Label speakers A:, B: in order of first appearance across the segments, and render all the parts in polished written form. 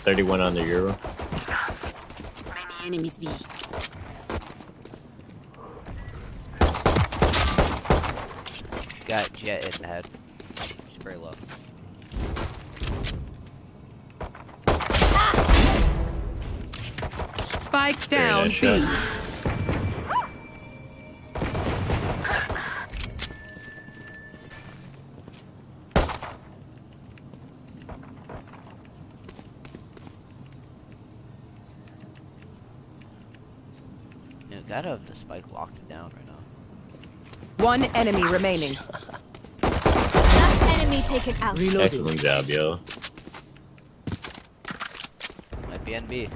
A: 31 on the Euro.
B: Many enemies B.
C: Got Jet in the head. She's very low.
D: Spike down
A: nice
D: B.
A: shot.
C: You gotta have the spike locked down right now.
D: One enemy remaining.
E: Last enemy taken out.
A: Excellent job, yo.
C: Might be NB.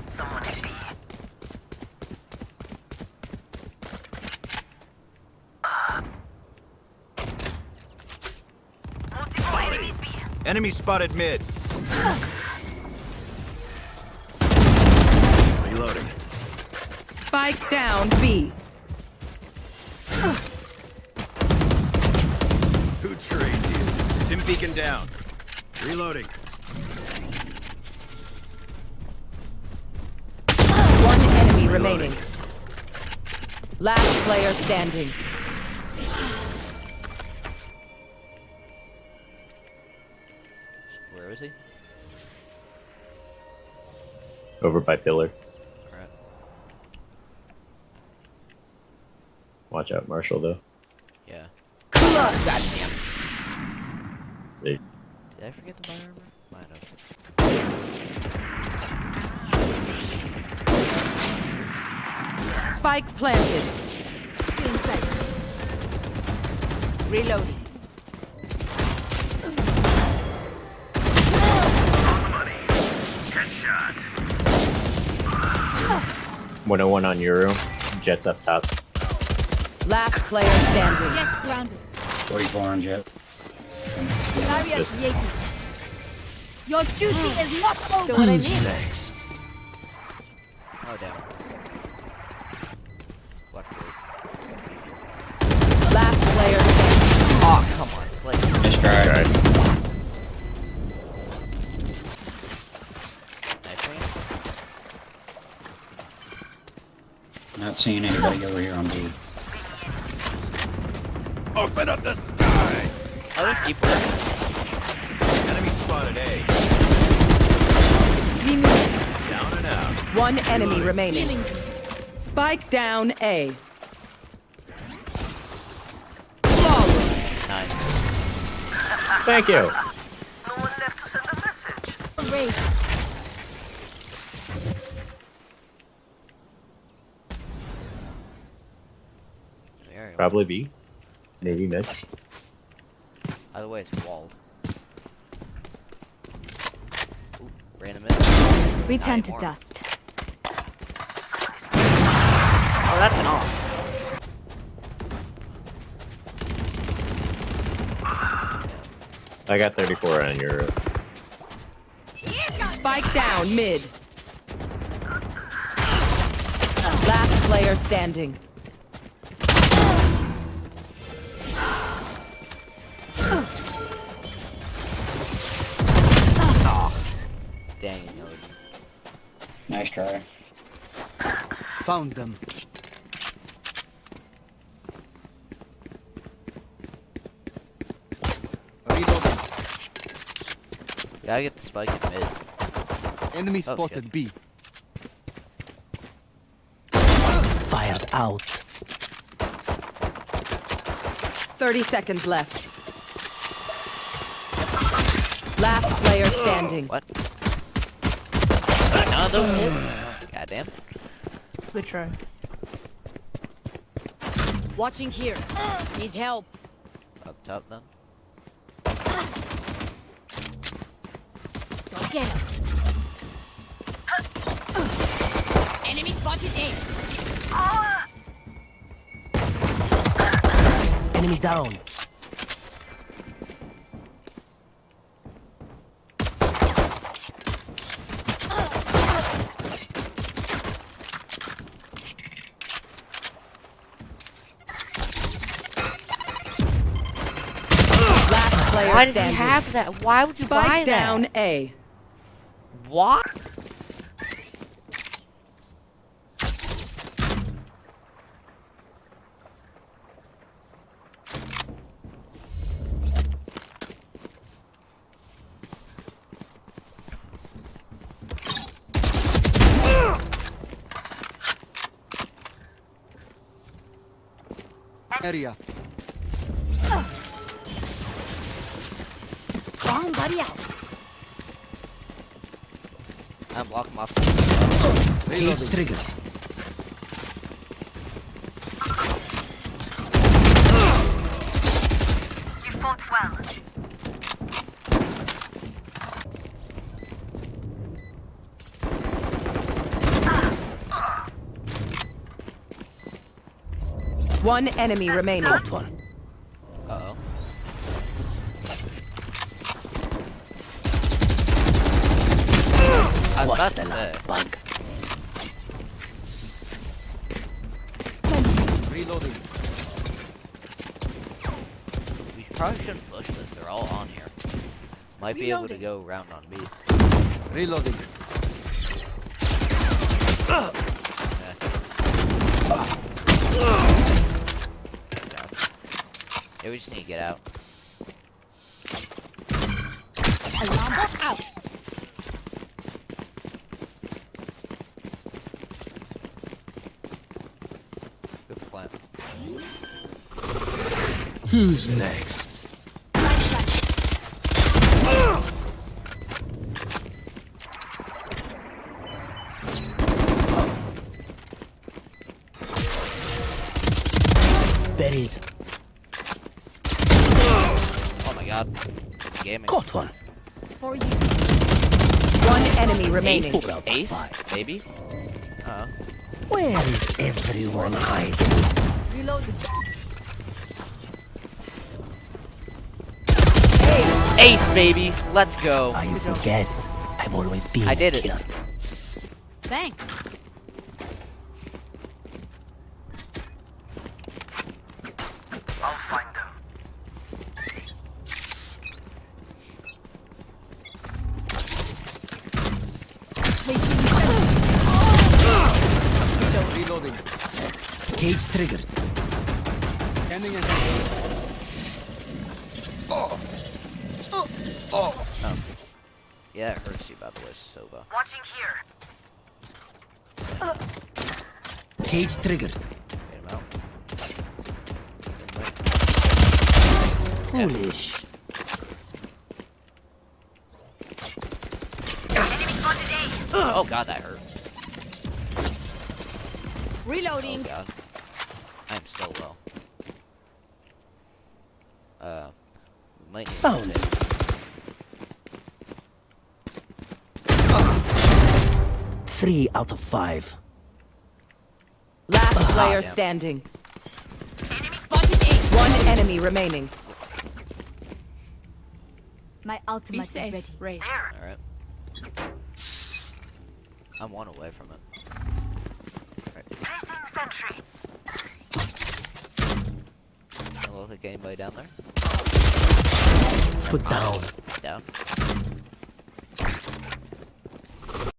F: Enemy spotted mid. Reloading.
D: Spike down B.
F: Who trained you? Stim beacon down. Reloading.
D: One enemy remaining. Last player standing.
C: Where is he?
A: Over by pillar.
C: Alright.
A: Watch out, Marshall, though.
C: Yeah.
D: Goddamn.
A: They,
C: Did I forget to buy armor? Might have.
D: Spike planted.
E: Inside.
D: Reloading.
A: 101 on Euro. Jets up top.
D: Last player standing.
E: Jets grounded.
G: 44 on Jet.
E: Barrier
A: Yes.
E: created. Your duty is not over.
D: So what I mean?
F: Next.
C: Oh damn. What?
D: Last player standing.
C: Oh come on, Slade.
G: Nice try.
A: Alright.
C: Nice wing.
G: Not seeing anybody over here on B.
F: Open up the sky.
C: Oh, there's people.
F: Enemy spotted A. Down and out.
D: One enemy remaining. Spike down A. Flawless.
C: Nice.
A: Thank you.
E: Race.
C: There you go.
A: Probably B. Maybe mid.
C: Either way, it's walled. Ooh, random in.
E: Return
C: Not
E: to
C: anymore.
E: dust.
C: Oh, that's an off.
A: I got 34 on Euro.
D: Spike down mid. Last player standing.
C: Dang it, no.
G: Nice try.
F: Found them. Reloading.
C: Gotta get the spike in mid.
F: Enemy
C: Oh,
F: spotted
C: shit.
F: B.
H: Fires out.
D: 30 seconds left. Last player standing.
C: What? Another hit? Goddamn.
D: Good try.
B: Watching here. Need help.
C: Up top then.
B: Go get him. Enemy spotted A.
H: Enemy down.
D: Last player
C: Why does he
D: standing.
C: have that? Why would you buy
D: Spike
C: that?
D: down A.
C: What?
F: Area.
B: Bomb buddy out.
C: I'm blocking my
H: Cage triggered.
I: You fought well.
D: One enemy remaining.
H: Got one.
C: Uh-oh. I was
H: Squash
C: about
H: the
C: to say.
H: last bug.
F: Reloading.
C: We probably shouldn't push this. They're all on here. Might be able to go round on B.
F: Reloading.
C: Yeah, we just need to get out.
B: Alarm bot out.
C: Good plan.
H: Who's next? Buried.
C: Oh my god. Gaming.
H: Caught one.
B: For you.
D: One enemy remaining.
C: Ace?
H: Four out of
C: Ace?
H: five.
C: Maybe? Uh-oh.
H: Where is everyone hiding?
B: Reloading.
C: Ace, baby! Let's go!
H: Ah, you forget. I've always been
C: I did it.
H: here.
B: Thanks.
I: I'll find them.
F: Reloading.
H: Cage triggered.
F: Scanning and
C: Yeah, it hurts you, by the way, Sova.
I: Watching here.
H: Cage triggered.
C: Get him out.
H: Foolish.
C: Oh god, that hurt.
B: Reloading.
C: Oh god. I'm so low. We might need
H: Found
C: to
H: it. Three out of 5.
D: Last player
C: damn.
D: standing.
B: Spotted A.
D: One enemy remaining.
E: My
B: Be
E: ultimate is
B: safe.
E: ready.
B: Race.
C: Alright. I'm one away from it. Right.
I: Placing sentry.
C: Hello, like anybody down there?
H: Put down.
C: Down.